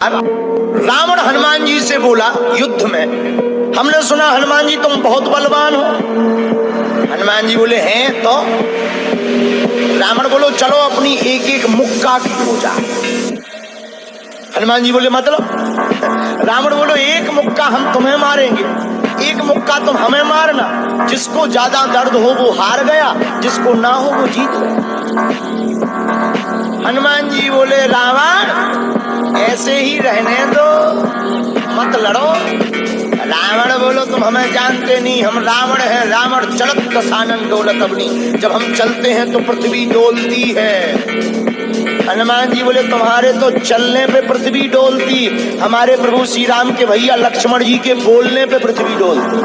रावण हनुमान जी से बोला युद्ध में, हमने सुना हनुमान जी तुम बहुत बलवान हो। हनुमान जी बोले हैं तो। रावण बोलो चलो अपनी एक एक मुक्का की पूजा। हनुमान जी बोले मतलब? रावण बोलो एक मुक्का हम तुम्हें मारेंगे, एक मुक्का तुम हमें मारना। जिसको ज्यादा दर्द हो वो हार गया, जिसको ना हो वो जीत गया। हनुमान जी बोले रावण ऐसे ही रहने दो, मत लड़ो। रावण बोलो तुम हमें जानते नहीं, हम रावण हैं। रावण चलत कसानन डोलत अपनी, जब हम चलते हैं तो पृथ्वी डोलती है। हनुमान जी बोले तुम्हारे तो चलने पे पृथ्वी डोलती, हमारे प्रभु श्री राम के भैया लक्ष्मण जी के बोलने पे पृथ्वी डोलती।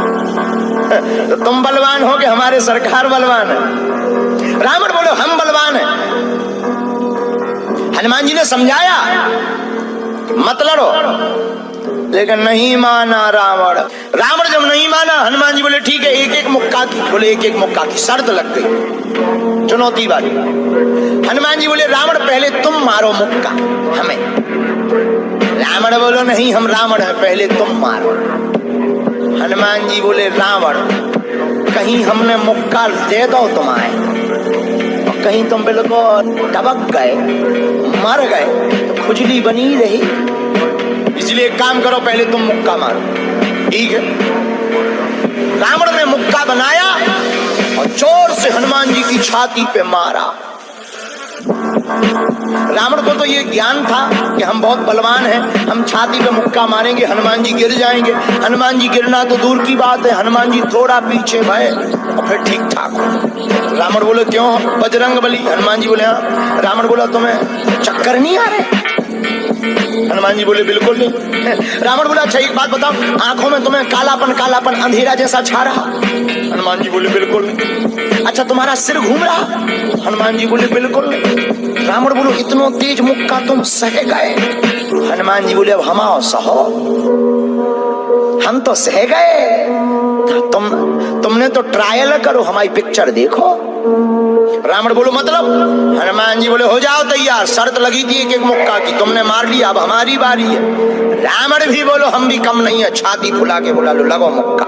तो तुम बलवान हो कि हमारे सरकार बलवान है? रावण बोले हम बलवान हैं। हनुमान जी ने समझाया मत लड़ो, लेकिन नहीं माना रावण। रावण जब नहीं माना, हनुमान जी बोले ठीक है एक एक मुक्का की। बोले एक एक मुक्का की शर्त लग गई, चुनौती वाली। हनुमान जी बोले रावण पहले तुम मारो मुक्का हमें। रावण बोलो नहीं हम रावण हैं, पहले तुम मारो। हनुमान जी बोले रावण कहीं हमने मुक्का दे दो तुम्हारे, कहीं तुम बिल्कुल टबक गए मर गए तो खुजली बनी रही, इसलिए एक काम करो पहले तुम मुक्का मारो। ठीक है। रावण ने मुक्का बनाया और जोर से हनुमान जी की छाती पे मारा। रावण को तो ये ज्ञान था कि हम बहुत बलवान हैं, हम छाती पे मुक्का मारेंगे हनुमान जी गिर जाएंगे। हनुमान जी गिरना तो दूर की बात है, हनुमान जी थोड़ा पीछे भय और फिर ठीक ठाक हो। रावण बोले क्यों बजरंग बली? हनुमान जी बोले हाँ। रावण बोला तुम्हें चक्कर नहीं आ रहे? हनुमान जी बोले बिल्कुल नहीं। रावण बोला अच्छा एक बात बताओ, आंखों में तुम्हें कालापन कालापन अंधेरा जैसा छा रहा? हनुमान जी बोले बिल्कुल नहीं। अच्छा तुम्हारा सिर घूम रहा? हनुमान जी बोले बिल्कुल नहीं। रावण बोलो इतना तेज मुक्का तुम सह गए? हनुमान जी बोले अब हम आओ सहो, हम तो सह गए, तुमने तो ट्रायल करो, हमारी पिक्चर देखो। रावण बोलो मतलब? हनुमान जी बोले हो जाओ तैयार, शर्त लगी थी एक एक मुक्का की, तुमने मार लिया, अब हमारी बारी है। रावण भी बोलो हम भी कम नहीं है, छाती फुला के बोला लो लगो मुक्का।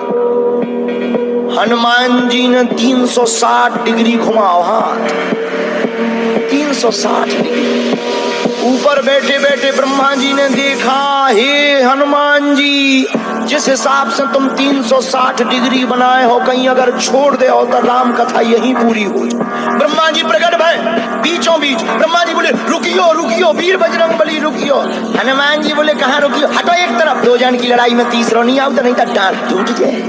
हनुमान जी ने 360 डिग्री घुमाओ हाथ, 360 डिग्री। ऊपर बैठे बैठे ब्रह्मा जी ने देखा, हे हनुमान जी जिस हिसाब से तुम 360 डिग्री बनाए हो, कहीं अगर छोड़ दे हो तो राम कथा यहीं पूरी हुई। ब्रह्मा जी प्रकट भय बीचों बीच। ब्रह्मा जी बोले रुकियो रुकियो वीर बजरंग बली रुकियो। हनुमान जी बोले कहाँ रुकियो, हटो एक तरफ, दो जन की लड़ाई में तीसरा नहीं आओ तो नहीं तो डांट टूट जाए।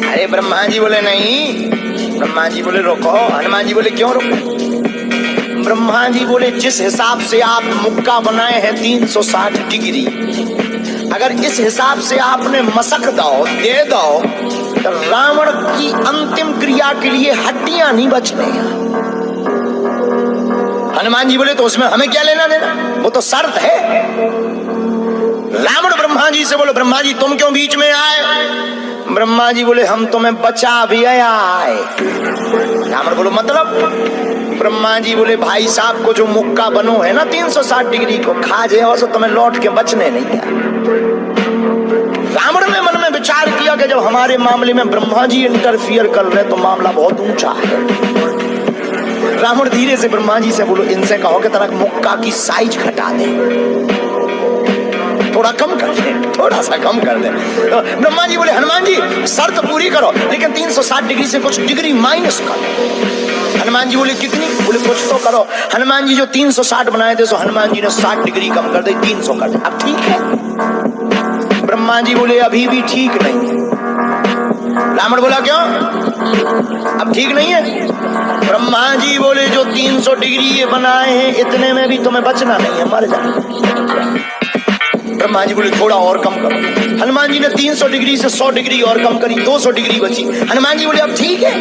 अरे ब्रह्मा जी बोले नहीं। ब्रह्मा जी बोले रुको। हनुमान जी बोले क्यों रुको? ब्रह्मा जी बोले जिस हिसाब से आप मुक्का बनाए हैं 360 डिग्री, अगर इस हिसाब से आपने मसक दो दे दो तो रावण की अंतिम क्रिया के लिए हड्डियां नहीं बचने। हनुमान जी बोले तो उसमें हमें क्या लेना देना, वो तो शर्त है। रावण ब्रह्मा जी से बोलो ब्रह्मा जी तुम क्यों बीच में आए? ब्रह्मा जी बोले हम तुम्हें बचा भी आए। रावण बोलो मतलब? ब्रह्मा जी बोले भाई साहब को जो मुक्का बनो है ना 360 डिग्री को, खा जाओ तो तुम्हें लौट के बचने नहीं दिया। रावण ने मन में विचार किया कि जब हमारे मामले में ब्रह्मा जी इंटरफियर कर रहे तो मामला बहुत ऊंचा है। रावण धीरे से ब्रह्मा जी से बोलो इनसे कहो कि तरह मुक्का की साइज घटा दे, थोड़ा कम कर दे, थोड़ा सा कम कर दे। तो ब्रह्मा जी बोले हनुमान जी शर्त पूरी करो, लेकिन 360 डिग्री से कुछ डिग्री माइनस करो। हनुमान जी बोले कितनी? बोले कुछ तो करो। हनुमान जी जो 360 बनाए थे सो हनुमान जी ने 60 डिग्री कम कर दे, 300 कर दे। अब ठीक है? ब्रह्मा जी बोले अभी भी ठीक नहीं है। रावण बोला क्यों अब ठीक नहीं है? ब्रह्मा जी बोले जो 300 डिग्री ये बनाए हैं इतने में भी तुम्हें बचना नहीं है, मर जाना। ब्रह्मा जी बोले थोड़ा और कम करो। हनुमान जी ने 300 डिग्री से 100 डिग्री और कम करी, 200 डिग्री बची। हनुमान जी बोले अब ठीक है?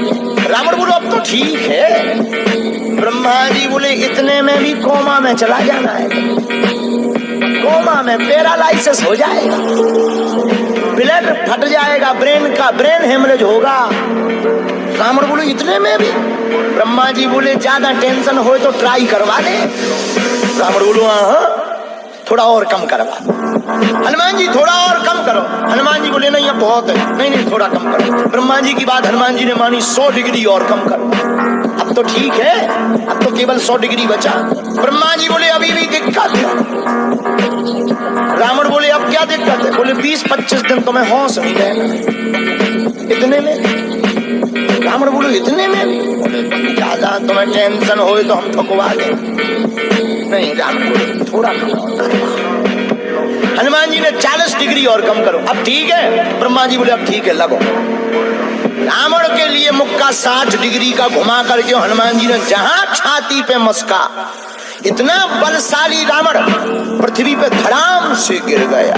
रावण बोलो अब तो ठीक है। ब्रह्मा जी बोले इतने में भी कोमा में चला जाना है, कोमा में पैरालाइसिस हो जाएगा, ब्लड फट जाएगा, ब्रेन हेमरेज होगा। रावण बोले इतने में भी? ब्रह्मा जी बोले ज्यादा टेंशन हो तो ट्राई करवा दे। रावण बोलो हाँ थोड़ा और कम करवा। हनुमान जी थोड़ा और कम करो। हनुमान जी बोले नहीं अब बहुत है, नहीं नहीं थोड़ा कम करो। ब्रह्मा जी की बात हनुमान जी ने मानी, 100 डिग्री और कम करो। अब तो ठीक है, अब तो केवल 100 डिग्री बचा। ब्रह्मा जी बोले अभी भी दिक्कत है। रावण बोले अब क्या दिक्कत है? बोले 20-25 दिन तो मैं होश नहीं रहेगा। इतने में? रावण बोले इतने में? बोले ज्यादा तुम्हें टेंशन हो तो हम ठुकवा दें। नहीं, रावण बोले थोड़ा कम और। हनुमान जी ने 40 डिग्री और कम करो। अब ठीक है? ब्रह्मा जी बोले अब ठीक है लगो। रावण के लिए मुक्का 60 डिग्री का घुमा करके हनुमान जी ने जहां छाती पे मस्का, इतना बलशाली रावण पृथ्वी पे धड़ाम से गिर गया।